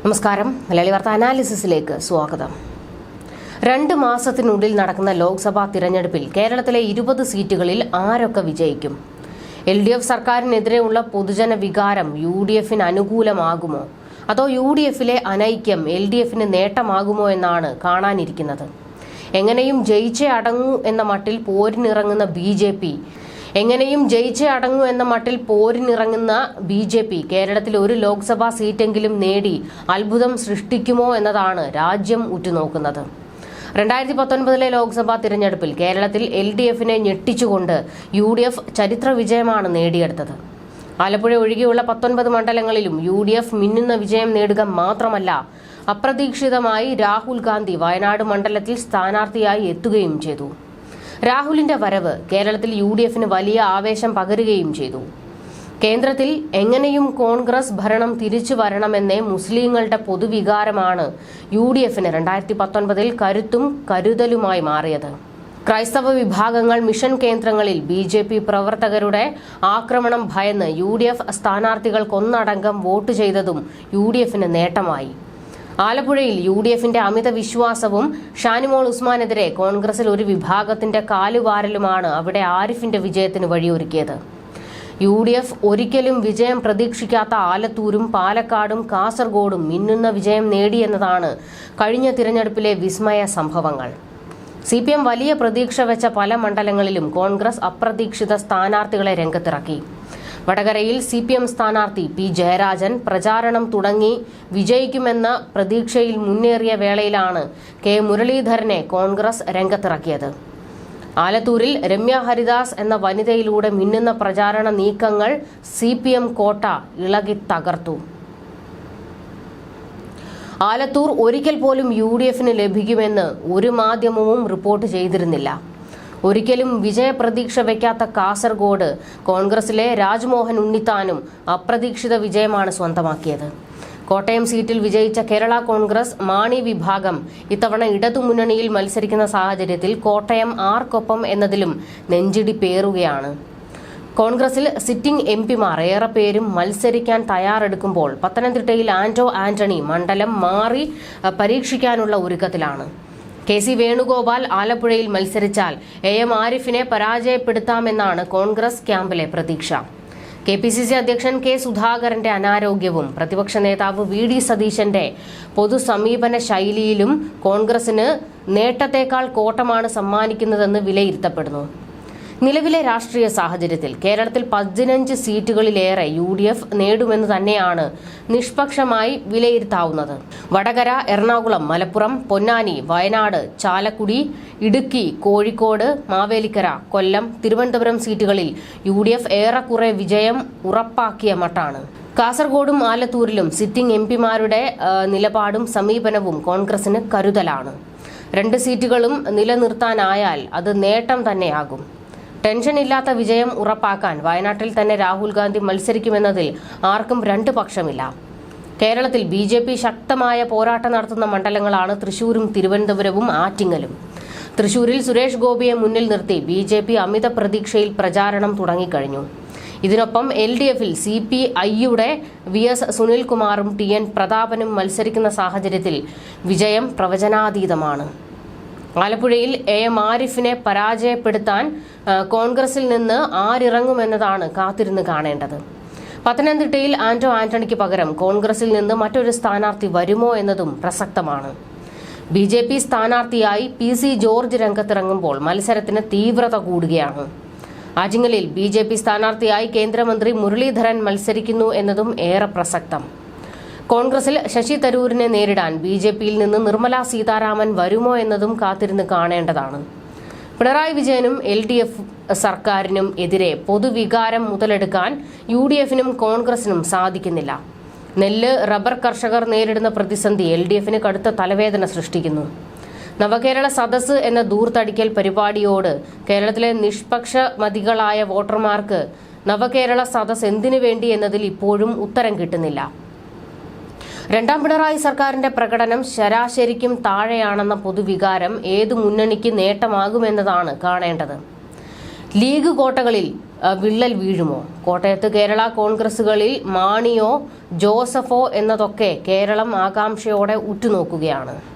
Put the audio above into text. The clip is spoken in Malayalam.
നമസ്കാരം. മലയാളി വാർത്ത അനാലിസിസിലേക്ക് സ്വാഗതം. 2 മാസത്തിനുള്ളിൽ നടക്കുന്ന ലോക്സഭാ തിരഞ്ഞെടുപ്പിൽ കേരളത്തിലെ 20 സീറ്റുകളിൽ ആരൊക്കെ വിജയിക്കും? LDF സർക്കാരിനെതിരെയുള്ള പൊതുജന വികാരം UDFന് അനുകൂലമാകുമോ, അതോ UDFിലെ അനൈക്യം LDFന് നേട്ടമാകുമോ എന്നാണ് കാണാനിരിക്കുന്നത്. എങ്ങനെയും ജയിച്ചേ അടങ്ങൂ എന്ന മട്ടിൽ പോരിനിറങ്ങുന്ന BJP കേരളത്തിൽ ഒരു ലോക്സഭാ സീറ്റെങ്കിലും നേടി അത്ഭുതം സൃഷ്ടിക്കുമോ എന്നതാണ് രാജ്യം ഉറ്റുനോക്കുന്നത്. 2019 ലോക്സഭാ തിരഞ്ഞെടുപ്പിൽ കേരളത്തിൽ LDFനെ ഞെട്ടിച്ചുകൊണ്ട് UDF ചരിത്ര വിജയമാണ് നേടിയെടുത്തത്. ആലപ്പുഴ ഒഴികെയുള്ള 19 മണ്ഡലങ്ങളിലും UDF മിന്നുന്ന വിജയം നേടുക മാത്രമല്ല, അപ്രതീക്ഷിതമായി രാഹുൽ ഗാന്ധി വയനാട് മണ്ഡലത്തിൽ സ്ഥാനാർത്ഥിയായി എത്തുകയും ചെയ്തു. രാഹുലിന്റെ വരവ് കേരളത്തിൽ UDFന് വലിയ ആവേശം പകരുകയും ചെയ്തു. കേന്ദ്രത്തിൽ എങ്ങനെയും കോൺഗ്രസ് ഭരണം തിരിച്ചു വരണമെന്നേ മുസ്ലിങ്ങളുടെ പൊതുവികാരമാണ് UDFന് 2019 കരുത്തും കരുതലുമായി മാറിയത്. ക്രൈസ്തവ വിഭാഗങ്ങൾ മിഷൻ കേന്ദ്രങ്ങളിൽ BJP പ്രവർത്തകരുടെ ആക്രമണം ഭയന്ന് UDF സ്ഥാനാർത്ഥികൾക്കൊന്നടങ്കം വോട്ട് ചെയ്തതും UDFന് നേട്ടമായി. ആലപ്പുഴയിൽ UDFന്റെ അമിത വിശ്വാസവും ഷാനിമോൾ ഉസ്മാനെതിരെ കോൺഗ്രസിൽ ഒരു വിഭാഗത്തിന്റെ കാലുവാരലുമാണ് അവിടെ ആരിഫിന്റെ വിജയത്തിന് വഴിയൊരുക്കിയത്. UDF ഒരിക്കലും വിജയം പ്രതീക്ഷിക്കാത്ത ആലത്തൂരും പാലക്കാടും കാസർഗോഡും മിന്നുന്ന വിജയം നേടിയെന്നതാണ് കഴിഞ്ഞ തിരഞ്ഞെടുപ്പിലെ വിസ്മയ സംഭവങ്ങൾ. CPM വലിയ പ്രതീക്ഷ വെച്ച പല മണ്ഡലങ്ങളിലും കോൺഗ്രസ് അപ്രതീക്ഷിത സ്ഥാനാർത്ഥികളെ രംഗത്തിറക്കി. വടകരയിൽ CPM സ്ഥാനാർത്ഥി P. ജയരാജൻ പ്രചാരണം തുടങ്ങി വിജയിക്കുമെന്ന പ്രതീക്ഷയിൽ മുന്നേറിയ വേളയിലാണ് K. മുരളീധരനെ കോൺഗ്രസ് രംഗത്തിറക്കിയത്. ആലത്തൂരിൽ രമ്യ ഹരിദാസ് എന്ന വനിതയിലൂടെ മിന്നുന്ന പ്രചാരണ നീക്കങ്ങൾ CPM കോട്ട ഇളകി തകർത്തു. ആലത്തൂർ ഒരിക്കൽ പോലും UDFന് ലഭിക്കുമെന്ന് ഒരു മാധ്യമവും റിപ്പോർട്ട് ചെയ്തിരുന്നില്ല. ഒരിക്കലും വിജയപ്രതീക്ഷ വയ്ക്കാത്ത കാസർഗോഡ് കോൺഗ്രസിലെ രാജ്മോഹൻ ഉണ്ണിത്താനും അപ്രതീക്ഷിത വിജയമാണ് സ്വന്തമാക്കിയത്. കോട്ടയം സീറ്റിൽ വിജയിച്ച കേരള കോൺഗ്രസ് മാണി വിഭാഗം ഇത്തവണ ഇടതുമുന്നണിയിൽ മത്സരിക്കുന്ന സാഹചര്യത്തിൽ കോട്ടയം ആർക്കൊപ്പം എന്നതിലും നെഞ്ചിടി പേറുകയാണ്. കോൺഗ്രസിൽ സിറ്റിംഗ് MPമാർ ഏറെ പേരും മത്സരിക്കാൻ തയ്യാറെടുക്കുമ്പോൾ പത്തനംതിട്ടയിൽ ആന്റണി മണ്ഡലം മാറി പരീക്ഷിക്കാനുള്ള ഒരുക്കത്തിലാണ്. KC വേണുഗോപാൽ ആലപ്പുഴയിൽ മത്സരിച്ചാൽ AM ആരിഫിനെ പരാജയപ്പെടുത്താമെന്നാണ് കോൺഗ്രസ് ക്യാമ്പിലെ പ്രതീക്ഷ. KPCC അധ്യക്ഷൻ K. സുധാകരന്റെ അനാരോഗ്യവും പ്രതിപക്ഷ നേതാവ് VD സതീശന്റെ പൊതുസമീപന ശൈലിയിലും കോൺഗ്രസിന് നേട്ടത്തേക്കാൾ കോട്ടമാണ് സമ്മാനിക്കുന്നതെന്ന് വിലയിരുത്തപ്പെടുന്നു. നിലവിലെ രാഷ്ട്രീയ സാഹചര്യത്തിൽ കേരളത്തിൽ 15 സീറ്റുകളിലേറെ UDF നേടുമെന്ന് തന്നെയാണ് നിഷ്പക്ഷമായി വിലയിരുത്താവുന്നത്. വടകര, എറണാകുളം, മലപ്പുറം, പൊന്നാനി, വയനാട്, ചാലക്കുടി, ഇടുക്കി, കോഴിക്കോട്, മാവേലിക്കര, കൊല്ലം, തിരുവനന്തപുരം സീറ്റുകളിൽ UDF ഏറെക്കുറെ വിജയം ഉറപ്പാക്കിയ മട്ടാണ്. കാസർഗോഡും ആലത്തൂരിലും സിറ്റിംഗ് MPമാരുടെ നിലപാടും സമീപനവും കോൺഗ്രസിന് കരുതലാണ്. 2 സീറ്റുകളും നിലനിർത്താനായാൽ അത് നേട്ടം തന്നെയാകും. ടെൻഷൻ ഇല്ലാത്ത വിജയം ഉറപ്പാക്കാൻ വയനാട്ടിൽ തന്നെ രാഹുൽ ഗാന്ധി മത്സരിക്കുമെന്നതിൽ ആർക്കും 2 പക്ഷമില്ല. കേരളത്തിൽ BJP ശക്തമായ പോരാട്ടം നടത്തുന്ന മണ്ഡലങ്ങളാണ് തൃശൂരും തിരുവനന്തപുരവും ആറ്റിങ്ങലും. തൃശൂരിൽ സുരേഷ് ഗോപിയെ മുന്നിൽ നിർത്തി BJP അമിത പ്രതീക്ഷയിൽ പ്രചാരണം തുടങ്ങിക്കഴിഞ്ഞു. ഇതിനൊപ്പം LDFൽ CPIയുടെ VS സുനിൽകുമാറും TN പ്രതാപനും മത്സരിക്കുന്ന സാഹചര്യത്തിൽ വിജയം പ്രവചനാതീതമാണ്. ആലപ്പുഴയിൽ AM ആരിഫിനെ പരാജയപ്പെടുത്താൻ കോൺഗ്രസിൽ നിന്ന് ആരിറങ്ങുമെന്നതാണ് കാത്തിരുന്ന് കാണേണ്ടത്. പത്തനംതിട്ടയിൽ ആന്റണിക്ക് പകരം കോൺഗ്രസിൽ നിന്ന് മറ്റൊരു സ്ഥാനാർത്ഥി വരുമോ എന്നതും പ്രസക്തമാണ്. BJP സ്ഥാനാർത്ഥിയായി PC ജോർജ് രംഗത്തിറങ്ങുമ്പോൾ മത്സരത്തിന് തീവ്രത കൂടുകയാണ്. ആറ്റിങ്ങലിൽ BJP സ്ഥാനാർത്ഥിയായി കേന്ദ്രമന്ത്രി മുരളീധരൻ മത്സരിക്കുന്നു എന്നതും ഏറെ പ്രസക്തം. കോൺഗ്രസിൽ ശശി തരൂരിനെ നേരിടാൻ BJPയിൽ നിന്ന് നിർമ്മല സീതാരാമൻ വരുമോ എന്നതും കാത്തിരുന്ന് കാണേണ്ടതാണ്. പിണറായി വിജയനും LDF സർക്കാരിനും എതിരെ പൊതുവികാരം മുതലെടുക്കാൻ UDFനും കോൺഗ്രസിനും സാധിക്കുന്നില്ല. നെല്ല്, റബ്ബർ കർഷകർ നേരിടുന്ന പ്രതിസന്ധി LDFന് കടുത്ത തലവേദന സൃഷ്ടിക്കുന്നു. നവകേരള സദസ് എന്ന ദൂർത്തടിക്കൽ പരിപാടിയോട് കേരളത്തിലെ നിഷ്പക്ഷമതികളായ വോട്ടർമാർക്ക് നവകേരള സദസ് എന്തിനു വേണ്ടി എന്നതിൽ ഇപ്പോഴും ഉത്തരം കിട്ടുന്നില്ല. 2ാം പിണറായി സർക്കാരിന്റെ പ്രകടനം ശരാശരിക്കും താഴെയാണെന്ന പൊതുവികാരം ഏതു മുന്നണിക്ക് നേട്ടമാകുമെന്നതാണ് കാണേണ്ടത്. ലീഗ് കോട്ടകളിൽ വിള്ളൽ വീഴുമോ? കോട്ടയത്ത് കേരള കോൺഗ്രസുകളിൽ മാണിയോ ജോസഫോ എന്നതൊക്കെ കേരളം ആകാംക്ഷയോടെ ഉറ്റുനോക്കുകയാണ്.